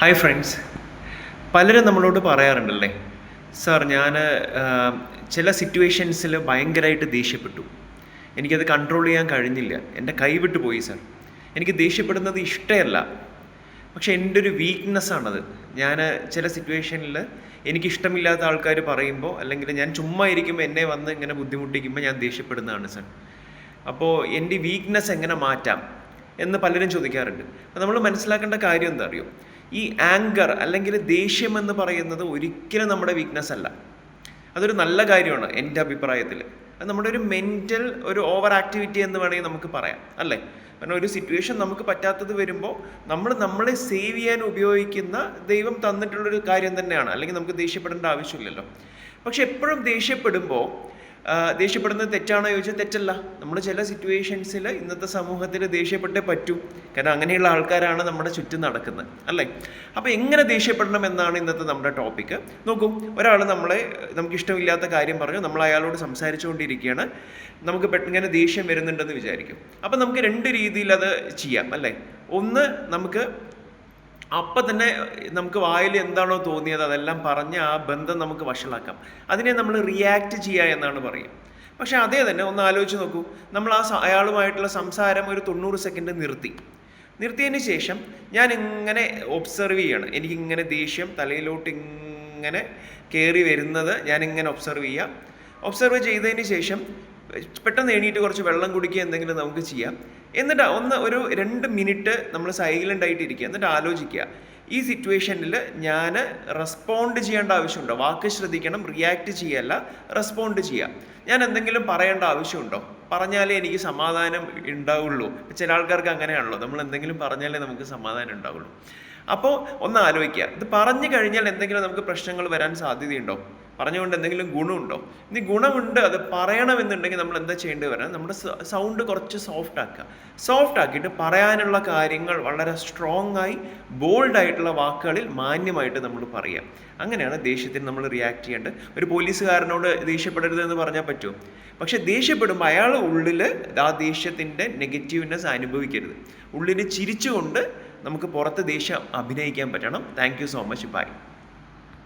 Hi friends, പലരും നമ്മളോട് പറയാറുണ്ടല്ലേ, sir ഞാൻ ചില സിറ്റുവേഷൻസിൽ ഭയങ്കരമായിട്ട് ദേഷ്യപ്പെട്ടു, എനിക്കത് കൺട്രോൾ ചെയ്യാൻ കഴിഞ്ഞില്ല, എൻ്റെ കൈവിട്ട് പോയി സാർ, എനിക്ക് ദേഷ്യപ്പെടുന്നത് ഇഷ്ടമല്ല, പക്ഷെ എൻ്റെ ഒരു വീക്ക്നെസ്സാണത്. ഞാൻ ചില സിറ്റുവേഷനിൽ എനിക്കിഷ്ടമില്ലാത്ത ആൾക്കാർ പറയുമ്പോൾ, അല്ലെങ്കിൽ ഞാൻ ചുമ്മാ ഇരിക്കുമ്പോൾ എന്നെ വന്ന് ഇങ്ങനെ ബുദ്ധിമുട്ടിക്കുമ്പോൾ ഞാൻ ദേഷ്യപ്പെടുന്നതാണ് സാർ. അപ്പോൾ എൻ്റെ വീക്ക്നെസ് എങ്ങനെ മാറ്റാം എന്ന് പലരും ചോദിക്കാറുണ്ട്. അപ്പോൾ നമ്മൾ മനസ്സിലാക്കേണ്ട കാര്യം എന്താ അറിയോ, ഈ ആങ്കർ അല്ലെങ്കിൽ ദേഷ്യം എന്ന് പറയുന്നത് ഒരിക്കലും നമ്മുടെ വീക്ക്നെസ് അല്ല. അതൊരു നല്ല കാര്യമാണ് എൻ്റെ അഭിപ്രായത്തിൽ. അത് നമ്മുടെ ഒരു മെൻ്റൽ ഒരു ഓവർ ആക്ടിവിറ്റി എന്ന് വേണമെങ്കിൽ നമുക്ക് പറയാം, അല്ലേ? കാരണം ഒരു സിറ്റുവേഷൻ നമുക്ക് പറ്റാത്തത് വരുമ്പോൾ നമ്മളെ സേവ് ചെയ്യാൻ ഉപയോഗിക്കുന്ന ദൈവം തന്നിട്ടുള്ളൊരു കാര്യം തന്നെയാണ്, അല്ലെങ്കിൽ നമുക്ക് ദേഷ്യപ്പെടേണ്ട ആവശ്യമില്ലല്ലോ. പക്ഷെ എപ്പോഴും ദേഷ്യപ്പെടുന്നത് തെറ്റാണോ ചോദിച്ചാൽ തെറ്റല്ല. നമ്മൾ ചില സിറ്റുവേഷൻസിൽ ഇന്നത്തെ സമൂഹത്തിൽ ദേഷ്യപ്പെട്ടേ പറ്റൂ, കാരണം അങ്ങനെയുള്ള ആൾക്കാരാണ് നമ്മുടെ ചുറ്റും നടക്കുന്നത്, അല്ലേ? അപ്പോൾ എങ്ങനെ ദേഷ്യപ്പെടണം എന്നാണ് ഇന്നത്തെ നമ്മുടെ ടോപ്പിക്ക്. നോക്കൂ, ഒരാൾ നമുക്ക് ഇഷ്ടമില്ലാത്ത കാര്യം പറഞ്ഞു, നമ്മൾ അയാളോട് സംസാരിച്ചുകൊണ്ടിരിക്കുകയാണ്, നമുക്ക് പെട്ടെന്ന് ദേഷ്യം വരുന്നുണ്ടെന്ന് വിചാരിക്കും. അപ്പം നമുക്ക് രണ്ട് രീതിയിൽ അത് ചെയ്യാം, അല്ലേ? ഒന്ന്, നമുക്ക് അപ്പം തന്നെ നമുക്ക് വായിൽ എന്താണോ തോന്നിയത് അതെല്ലാം പറഞ്ഞ് ആ ബന്ധം നമുക്ക് വഷളാക്കാം. അതിനെ നമ്മൾ റിയാക്ട് ചെയ്യുക എന്നാണ് പറയുക. പക്ഷേ അതേ തന്നെ ഒന്ന് ആലോചിച്ച് നോക്കൂ, നമ്മൾ അയാളുമായിട്ടുള്ള സംസാരം ഒരു 90 സെക്കൻഡ് നിർത്തിയതിന് ശേഷം ഞാൻ ഇങ്ങനെ ഒബ്സർവ് ചെയ്യണം. എനിക്കിങ്ങനെ ദേഷ്യം തലയിലോട്ട് ഇങ്ങനെ കയറി വരുന്നത് ഞാനിങ്ങനെ ഒബ്സർവ് ചെയ്തതിന് ശേഷം പെട്ടെന്ന് എണീറ്റ് കുറച്ച് വെള്ളം കുടിക്കുക, എന്തെങ്കിലും നമുക്ക് ചെയ്യാം. എന്നിട്ട് ഒരു 2 മിനിറ്റ് നമ്മൾ സൈലൻ്റ് ആയിട്ട് ഇരിക്കുക. എന്നിട്ട് ആലോചിക്കുക, ഈ സിറ്റുവേഷനിൽ ഞാൻ റെസ്പോണ്ട് ചെയ്യേണ്ട ആവശ്യമുണ്ടോ? വാക്ക് ശ്രദ്ധിക്കണം, റിയാക്ട് ചെയ്യല്ല, റെസ്പോണ്ട് ചെയ്യുക. ഞാൻ എന്തെങ്കിലും പറയേണ്ട ആവശ്യമുണ്ടോ? പറഞ്ഞാലേ എനിക്ക് സമാധാനം ഉണ്ടാവുള്ളൂ. ചില ആൾക്കാർക്ക് അങ്ങനെയാണല്ലോ, നമ്മൾ എന്തെങ്കിലും പറഞ്ഞാലേ നമുക്ക് സമാധാനം ഉണ്ടാവുള്ളൂ. അപ്പോൾ ഒന്ന് ആലോചിക്കുക, ഇത് പറഞ്ഞു കഴിഞ്ഞാൽ എന്തെങ്കിലും നമുക്ക് പ്രശ്നങ്ങൾ വരാൻ സാധ്യതയുണ്ടോ? പറഞ്ഞുകൊണ്ട് എന്തെങ്കിലും ഗുണമുണ്ടോ? ഇനി ഗുണമുണ്ട്, അത് പറയണമെന്നുണ്ടെങ്കിൽ നമ്മൾ എന്താ ചെയ്യേണ്ടി വരാം, നമ്മുടെ സൗണ്ട് കുറച്ച് സോഫ്റ്റ് ആക്കിയിട്ട് പറയാനുള്ള കാര്യങ്ങൾ വളരെ സ്ട്രോങ് ആയി ബോൾഡായിട്ടുള്ള വാക്കുകളിൽ മാന്യമായിട്ട് നമ്മൾ പറയാം. അങ്ങനെയാണ് ദേഷ്യത്തിന് നമ്മൾ റിയാക്ട് ചെയ്യേണ്ടത്. ഒരു പോലീസുകാരനോട് ദേഷ്യപ്പെടരുത് എന്ന് പറഞ്ഞാൽ പറ്റുമോ? പക്ഷെ ദേഷ്യപ്പെടുമ്പോൾ അയാൾ ഉള്ളിൽ ആ ദേഷ്യത്തിൻ്റെ നെഗറ്റീവ്നെസ് അനുഭവിക്കരുത്. ഉള്ളിൽ ചിരിച്ചുകൊണ്ട് നമുക്ക് പുറത്ത് ദേഷ്യം അഭിനയിക്കാൻ പറ്റണം. Thank you so much. By.